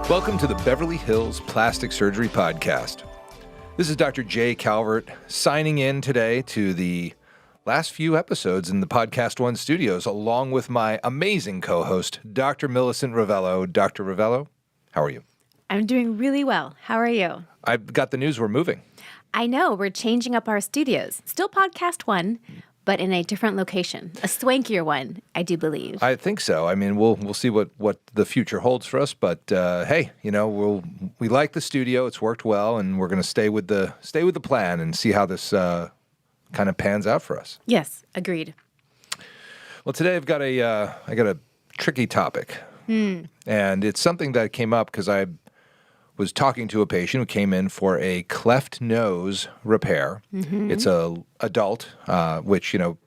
Welcome to the Beverly Hills Plastic Surgery Podcast. This is Dr. J. Calvert signing in today to the last few episodes in the Podcast One studios, along with my amazing co-host, Dr. Millicent Rovelo. Dr. Rovelo, how are you? I'm doing really well. How are you? I've got the news we're moving. I know. We're changing up our studios. Still Podcast One, but in a different location. A swankier one, I do believe. I think so. I mean, we'll see what the future holds for us. But hey, you know, we like the studio. It's worked well, and we're going to stay with the plan and see how this kind of pans out for us. Yes, agreed. Well, today I got a tricky topic, and it's something that came up because I was talking to a patient who came in for a cleft nose repair. Mm-hmm. It's a adult, which, you know,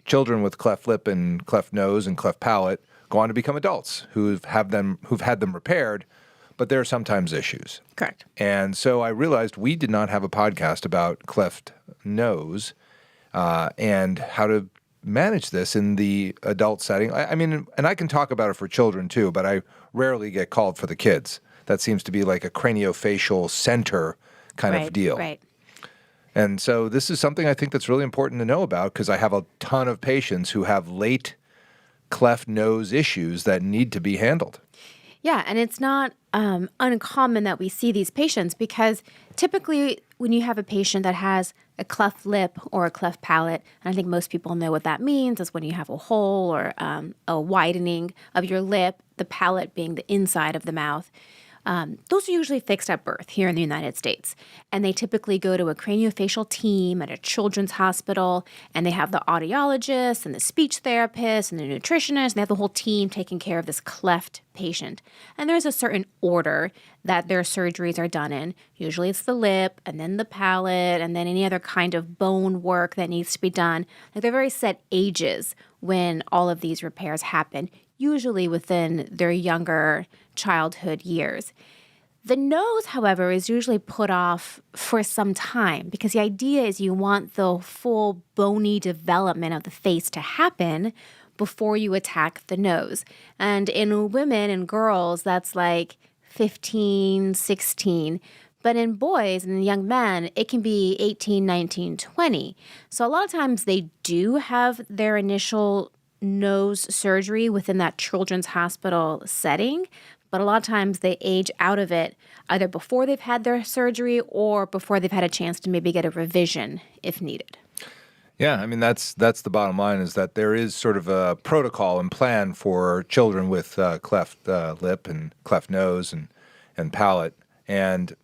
children with cleft lip and cleft nose and cleft palate go on to become adults who've had them repaired, but there are sometimes issues. Correct. And so I realized we did not have a podcast about cleft nose and how to manage this in the adult setting. I mean, and I can talk about it for children too, but I rarely get called for the kids. That seems to be like a craniofacial center kind of deal. Right. And so this is something I think that's really important to know about because I have a ton of patients who have late cleft nose issues that need to be handled. Yeah, and it's not uncommon that we see these patients because typically when you have a patient that has a cleft lip or a cleft palate, and I think most people know what that means, is when you have a hole or a widening of your lip, the palate being the inside of the mouth. Those are usually fixed at birth here in the United States. And they typically go to a craniofacial team at a children's hospital, and they have the audiologist and the speech therapist and the nutritionist, and they have the whole team taking care of this cleft patient. And there's a certain order that their surgeries are done in. Usually it's the lip, and then the palate, and then any other kind of bone work that needs to be done. Like they're very set ages when all of these repairs happen, usually within their younger childhood years. The nose, however, is usually put off for some time because the idea is you want the full bony development of the face to happen before you attack the nose. And in women and girls, that's like 15, 16. But in boys and young men, it can be 18, 19, 20. So a lot of times they do have their initial nose surgery within that children's hospital setting, but a lot of times they age out of it either before they've had their surgery or before they've had a chance to maybe get a revision if needed. Yeah, I mean, that's the bottom line is that there is sort of a protocol and plan for children with cleft lip and cleft nose and palate. And,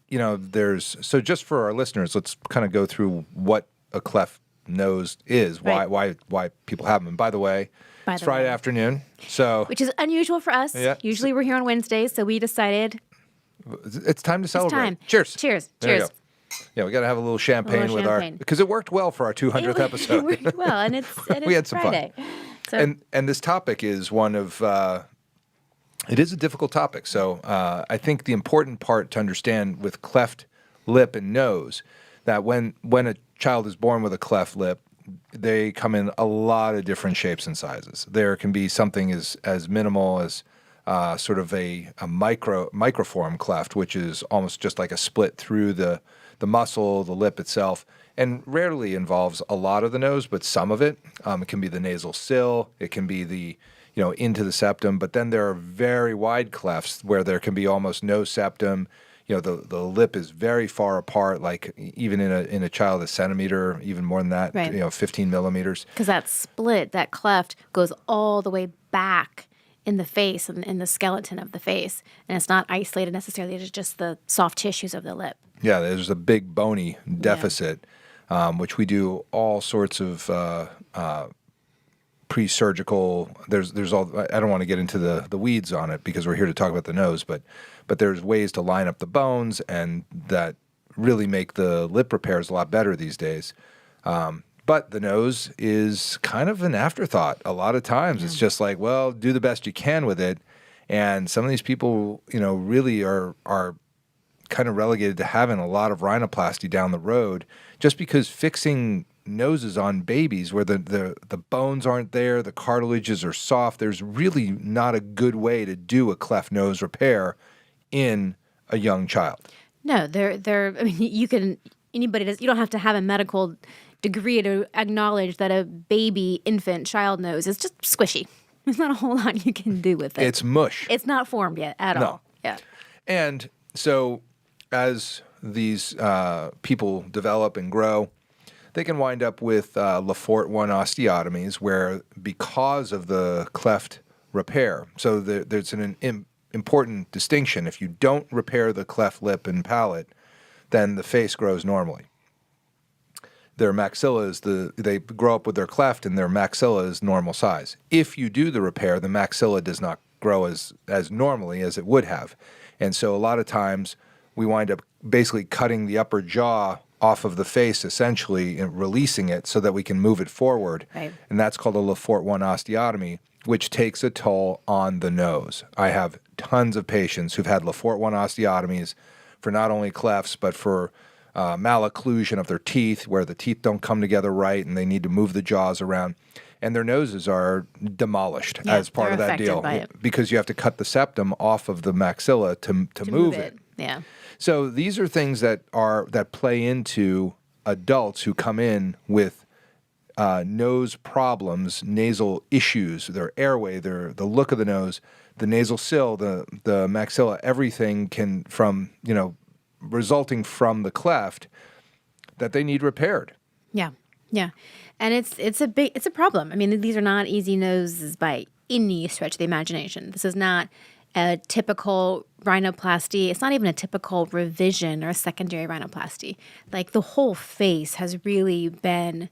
you know, so just for our listeners, let's kind of go through what a cleft nose is, why people have them. And by the way, it's Friday afternoon, so which is unusual for us. Yeah. Usually we're here on Wednesdays, so we decided it's time to celebrate. Time. Cheers. Cheers. There Cheers. Yeah, we got to have a little champagne because it worked well for our 200th episode. It worked well, and it's we had some Friday. Fun. So. And this topic is one of it is a difficult topic. So I think the important part to understand with cleft lip and nose that when a child is born with a cleft lip, they come in a lot of different shapes and sizes. There can be something as minimal as sort of a microform cleft, which is almost just like a split through the muscle, the lip itself, and rarely involves a lot of the nose, but some of it. It can be the nasal sill, it can be into the septum, but then there are very wide clefts where there can be almost no septum. You know, the lip is very far apart, like even in a child, a centimeter, even more than that, right. 15 millimeters. Because that split, that cleft, goes all the way back in the face and in the skeleton of the face. And it's not isolated necessarily, it's just the soft tissues of the lip. Yeah, there's a big bony deficit, which we do all sorts of pre-surgical. There's all. I don't want to get into the weeds on it because we're here to talk about the nose, but there's ways to line up the bones and that really make the lip repairs a lot better these days. But the nose is kind of an afterthought. A lot of times it's just like, well, do the best you can with it. And some of these people, really are kind of relegated to having a lot of rhinoplasty down the road just because fixing noses on babies where the bones aren't there, the cartilages are soft. There's really not a good way to do a cleft nose repair in a young child. No, I mean, you don't have to have a medical degree to acknowledge that a baby, infant, child nose is just squishy. There's not a whole lot you can do with it. It's mush. It's not formed yet at all. Yeah. And so as these people develop and grow, they can wind up with Lefort 1 osteotomies where because of the cleft repair, so there's an important distinction. If you don't repair the cleft lip and palate, then the face grows normally. Their maxilla they grow up with their cleft and their maxilla is normal size. If you do the repair, the maxilla does not grow as normally as it would have. And so a lot of times we wind up basically cutting the upper jaw off of the face essentially and releasing it so that we can move it forward. Right. And that's called a Lefort 1 osteotomy, which takes a toll on the nose. I have tons of patients who've had Lefort 1 osteotomies for not only clefts, but for malocclusion of their teeth, where the teeth don't come together right and they need to move the jaws around. And their noses are demolished as part of that deal because you have to cut the septum off of the maxilla to move it. Yeah. So these are things that play into adults who come in with nose problems, nasal issues, their airway, the look of the nose, the nasal sill, the maxilla, everything resulting from the cleft that they need repaired. Yeah. Yeah. And it's a problem. I mean, these are not easy noses by any stretch of the imagination. This is not a typical rhinoplasty. It's not even a typical revision or a secondary rhinoplasty. Like the whole face has really been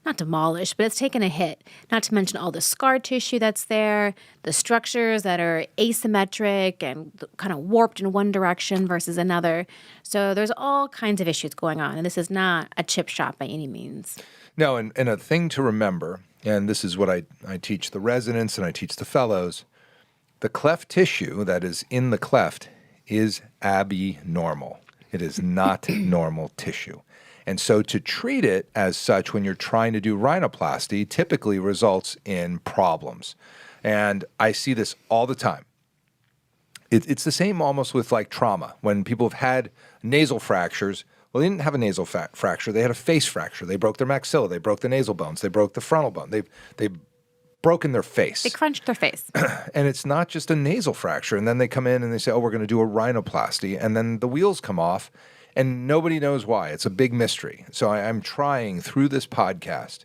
not demolished, but it's taken a hit. Not to mention all the scar tissue that's there, the structures that are asymmetric and kind of warped in one direction versus another. So there's all kinds of issues going on, and this is not a chip shop by any means. No, and a thing to remember, and this is what I teach the residents and I teach the fellows, the cleft tissue that is in the cleft is abnormal. It is not normal tissue. And so to treat it as such when you're trying to do rhinoplasty typically results in problems. And I see this all the time. It's the same almost with like trauma. When people have had nasal fractures, well, they didn't have a nasal fracture. They had a face fracture. They broke their maxilla. They broke the nasal bones. They broke the frontal bone. They've broken their face. They crunched their face. And it's not just a nasal fracture. And then they come in and they say, oh, we're going to do a rhinoplasty. And then the wheels come off. And nobody knows why. It's a big mystery. So I'm trying through this podcast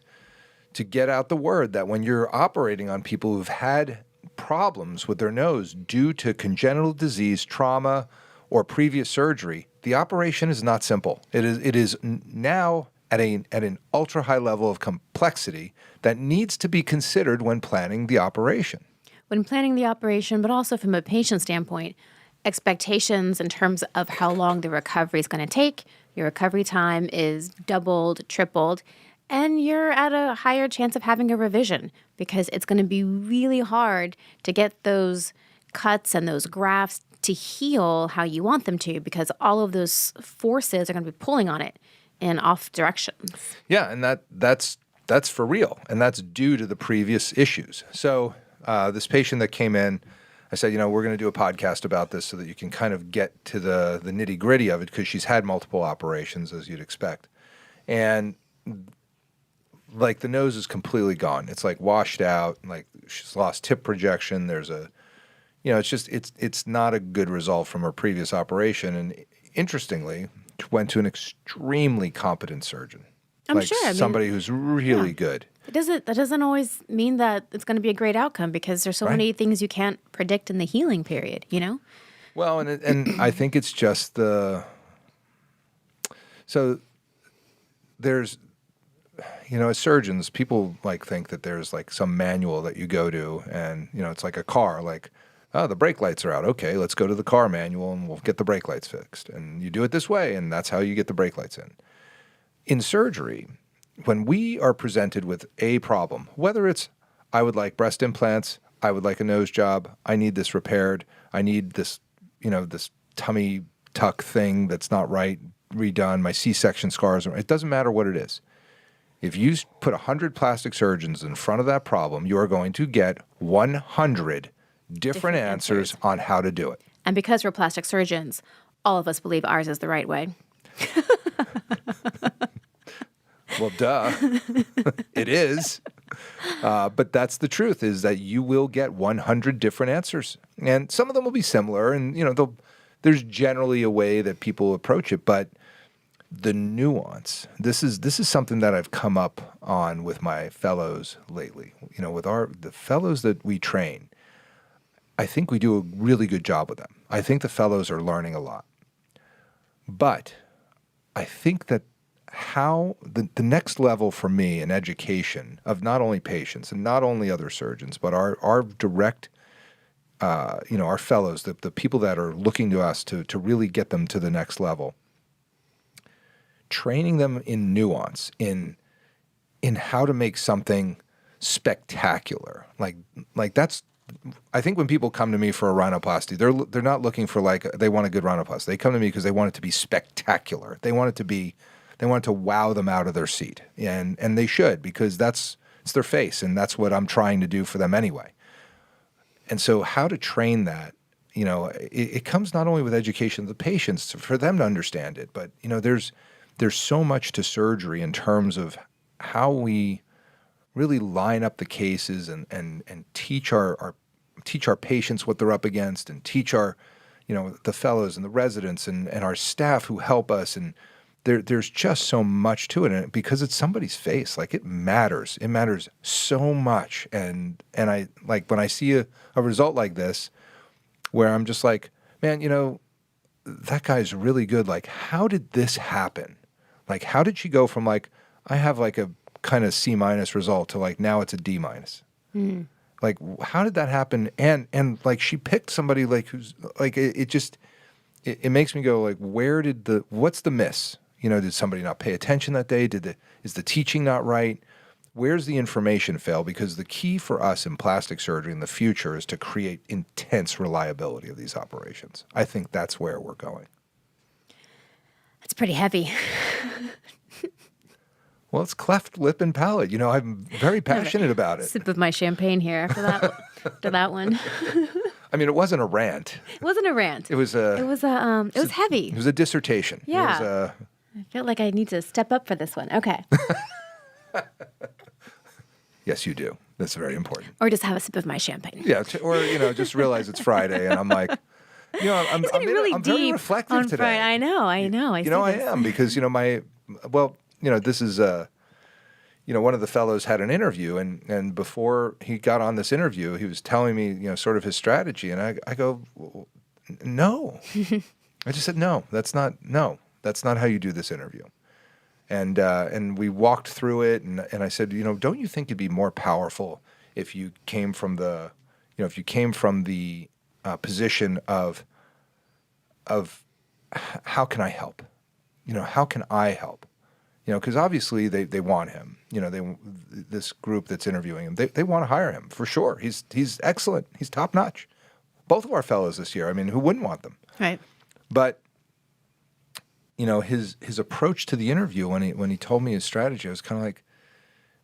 to get out the word that when you're operating on people who've had problems with their nose due to congenital disease, trauma, or previous surgery, the operation is not simple. It is now at an ultra high level of complexity that needs to be considered when planning the operation. When planning the operation, but also from a patient standpoint, expectations in terms of how long the recovery is going to take. Your recovery time is doubled, tripled, and you're at a higher chance of having a revision because it's going to be really hard to get those cuts and those grafts to heal how you want them to because all of those forces are going to be pulling on it in off directions. Yeah, and that's for real, and that's due to the previous issues. So this patient that came in, I said, we're going to do a podcast about this so that you can kind of get to the nitty-gritty of it because she's had multiple operations, as you'd expect. And, like, the nose is completely gone. It's, like, washed out. Like, she's lost tip projection. There's it's not a good result from her previous operation. And, interestingly, went to an extremely competent surgeon. I'm sure. Somebody who's really good. That doesn't always mean that it's going to be a great outcome because there's so many things you can't predict in the healing period, Well, and I think it's just so there's, as surgeons, people think that there's some manual that you go to and, it's like a car, oh, the brake lights are out. Okay, let's go to the car manual and we'll get the brake lights fixed. And you do it this way and that's how you get the brake lights in. In surgery, when we are presented with a problem, whether it's I would like breast implants, I would like a nose job, I need this repaired, I need this, this tummy tuck thing that's not right redone, my C-section scars, it doesn't matter what it is. If you put 100 plastic surgeons in front of that problem, you are going to get 100 different answers on how to do it. And because we're plastic surgeons, all of us believe ours is the right way. Well, duh. It is. But that's the truth, is that you will get 100 different answers. And some of them will be similar, and there's generally a way that people approach it, but the nuance, this is something that I've come up on with my fellows lately. With the fellows that we train, I think we do a really good job with them. I think the fellows are learning a lot. But I think that how the next level for me in education of not only patients and not only other surgeons, but our direct, our fellows, the people that are looking to us to really get them to the next level, training them in nuance, in how to make something spectacular. Like that's, I think when people come to me for a rhinoplasty, they're not looking for they want a good rhinoplasty. They come to me because they want it to be spectacular. They want it to wow them out of their seat. And they should, because it's their face, and that's what I'm trying to do for them anyway. And so how to train that, it comes not only with education of the patients for them to understand it, but there's so much to surgery in terms of how we really line up the cases and teach our patients what they're up against, and teach our, the fellows and the residents and our staff who help us. And there's just so much to it. And because it's somebody's face, it matters. It matters so much. And I, when I see a result like this, where I'm just like, man, that guy's really good. How did this happen? How did she go from I have a kind of C- result to now it's a D-. Mm. How did that happen? And she picked somebody who's it makes me go what's the miss? Did somebody not pay attention that day? Is the teaching not right? Where's the information fail? Because the key for us in plastic surgery in the future is to create intense reliability of these operations. I think that's where we're going. It's pretty heavy. Well, it's cleft lip and palate. I'm very passionate about it. Sip of my champagne here after that one. I mean, it wasn't a rant. It wasn't a rant. It was heavy. It was a dissertation. Yeah. I feel like I need to step up for this one. Okay. Yes, you do. That's very important. Or just have a sip of my champagne. Yeah, or just realize it's Friday, and I'm like, I'm very reflective on today. Friday. I know. I am, because this is one of the fellows had an interview, and before he got on this interview, he was telling me sort of his strategy, and I go, no. I just said, no, that's not how you do this interview. And we walked through it, and I said, don't you think it'd be more powerful if you came from the position of how can I help? How can I help? Because obviously they want him. This group that's interviewing him, they want to hire him for sure. He's excellent. He's top notch. Both of our fellows this year. I mean, who wouldn't want them? Right. But his approach to the interview, when he told me his strategy, I was kind of like,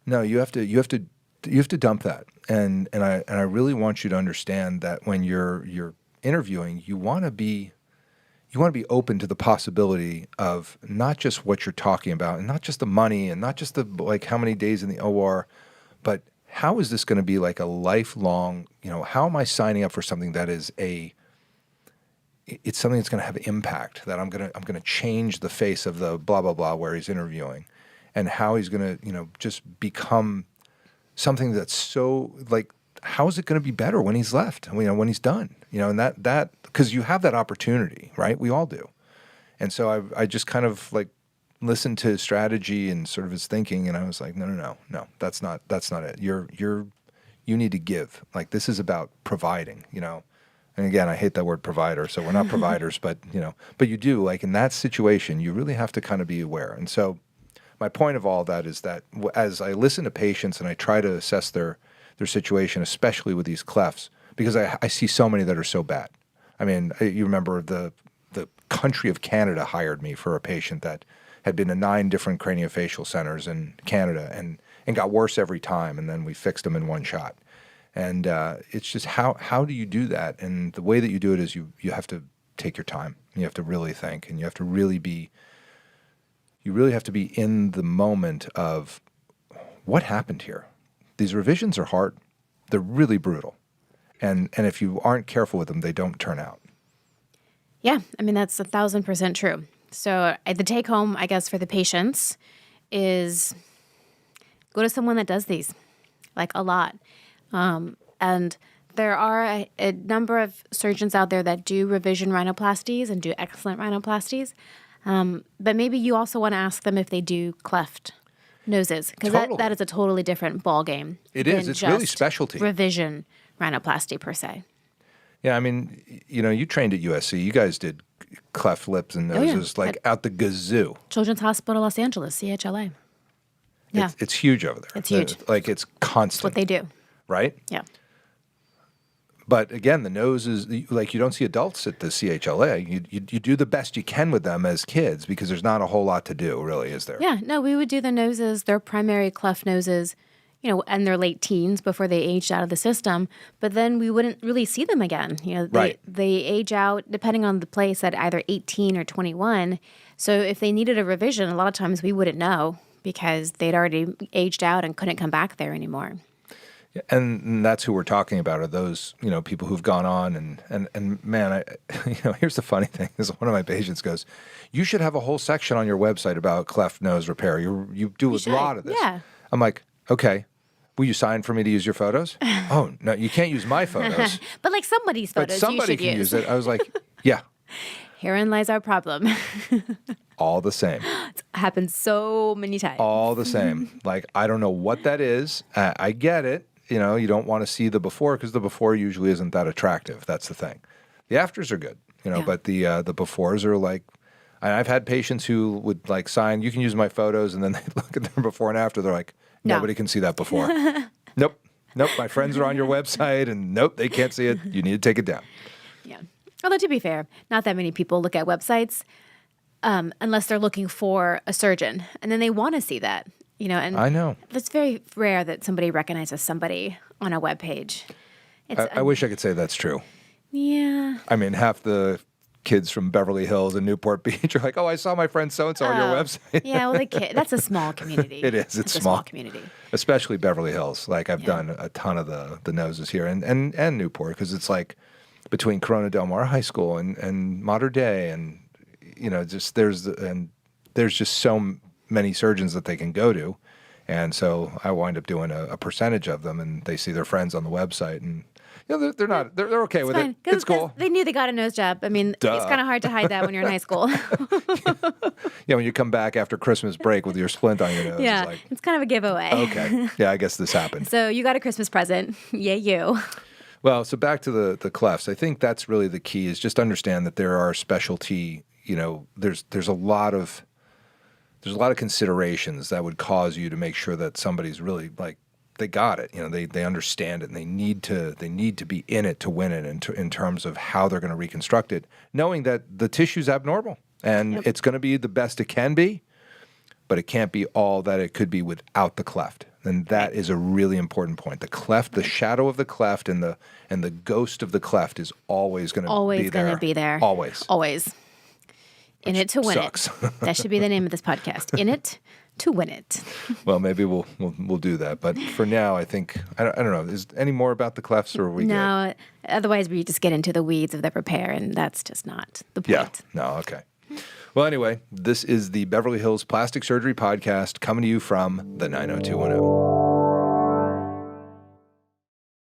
no, you have to dump that. And I really want you to understand that when you're interviewing, you want to be open to the possibility of not just what you're talking about, and not just the money, and not just the how many days in the OR, but how is this going to be a lifelong, how am I signing up for something that is it's something that's going to have impact, that I'm going to change the face of the blah, blah, blah where he's interviewing, and how he's going to, just become something that's so how is it going to be better when he's left, when he's done, and that, because you have that opportunity, right? We all do. And so I just kind of listened to his strategy and sort of his thinking, and I was like, no, that's not it. You need to give. This is about providing, And again, I hate that word provider, so we're not providers, but you do, in that situation, you really have to kind of be aware. And so my point of all that is that as I listen to patients and I try to assess their situation, especially with these clefts, because I see so many that are so bad. I mean, you remember the country of Canada hired me for a patient that had been to 9 different craniofacial centers in Canada and got worse every time, and then we fixed them in one shot. And it's just how do you do that? And the way that you do it is you have to take your time. You have to really think, and you have to really be in the moment of what happened here. These revisions are hard. They're really brutal. And if you aren't careful with them, they don't turn out. Yeah, I mean, that's 1,000% true. So the take home, I guess, for the patients is go to someone that does these, like a lot. And there are a number of surgeons out there that do revision rhinoplasties and do excellent rhinoplasties. But maybe you also want to ask them if they do cleft noses, because that is a totally different ballgame. It is. It's really specialty. Revision rhinoplasty per se. Yeah, I mean, you trained at USC. You guys did cleft lips and noses out the gazoo. Children's Hospital Los Angeles, CHLA. Yeah. It's huge over there. It's huge. It's constant. That's what they do. Right? Yeah. But again, the nose is you don't see adults at the CHLA. You do the best you can with them as kids because there's not a whole lot to do, really, is there? Yeah. No, we would do the noses, their primary cleft noses, in their late teens before they aged out of the system. But then we wouldn't really see them again. They age out depending on the place at either 18 or 21. So if they needed a revision, a lot of times we wouldn't know because they'd already aged out and couldn't come back there anymore. And that's who we're talking about are those, people who've gone on and man, here's the funny thing is one of my patients goes, you should have a whole section on your website about cleft nose repair. You do a lot of this. Yeah. I'm like, okay, will you sign for me to use your photos? Oh, no, you can't use my photos. But like somebody's photos But somebody you should can use it. I was like, yeah. Herein lies our problem. All the same. It's happened so many times. All the same. Like, I don't know what that is. I get it. You don't want to see the before because the before usually isn't that attractive. That's the thing. The afters are good, but the befores are like, I've had patients who would sign, you can use my photos, and then they look at their before and after. They're like, nobody can see that before. Nope. My friends are on your website, and nope, they can't see it. You need to take it down. Yeah. Although to be fair, not that many people look at websites unless they're looking for a surgeon, and then they want to see that. And I know. It's very rare that somebody recognizes somebody on a web page. I wish I could say that's true. Yeah. I mean, half the kids from Beverly Hills and Newport Beach are like, oh, I saw my friend so-and-so on your website. Yeah, well, that's a small community. It is. It's a small community. Especially Beverly Hills. I've done a ton of the noses here and Newport because it's between Corona Del Mar High School and Mater Dei and, there's just so many surgeons that they can go to. And so I wind up doing a percentage of them, and they see their friends on the website, and they're okay with fine. it. It's cool. They knew they got a nose job. I mean, It's kind of hard to hide that when you're in high school. When you come back after Christmas break with your splint on your nose. Yeah, it's kind of a giveaway. Okay. Yeah, I guess this happened. So you got a Christmas present. Yay, you. Well, so back to the clefts. I think that's really the key is just understand that there are specialty, there's a lot of considerations that would cause you to make sure that somebody's really they got it. They understand it, and they need to be in it to win it in terms of how they're going to reconstruct it, knowing that the tissue's abnormal and it's going to be the best it can be, but it can't be all that it could be without the cleft. And that is a really important point. The cleft, the shadow of the cleft, and the ghost of the cleft is always going to be there. Always. In it to win sucks. it. That should be the name of this podcast. In it to win it. Well, maybe we'll do that. But for now, I think I don't know. Is any more about the clefts, or are we No, otherwise we just get into the weeds of the repair, and that's just not the point. Yeah. No. Okay. Well, anyway, this is the Beverly Hills Plastic Surgery Podcast coming to you from the 90210.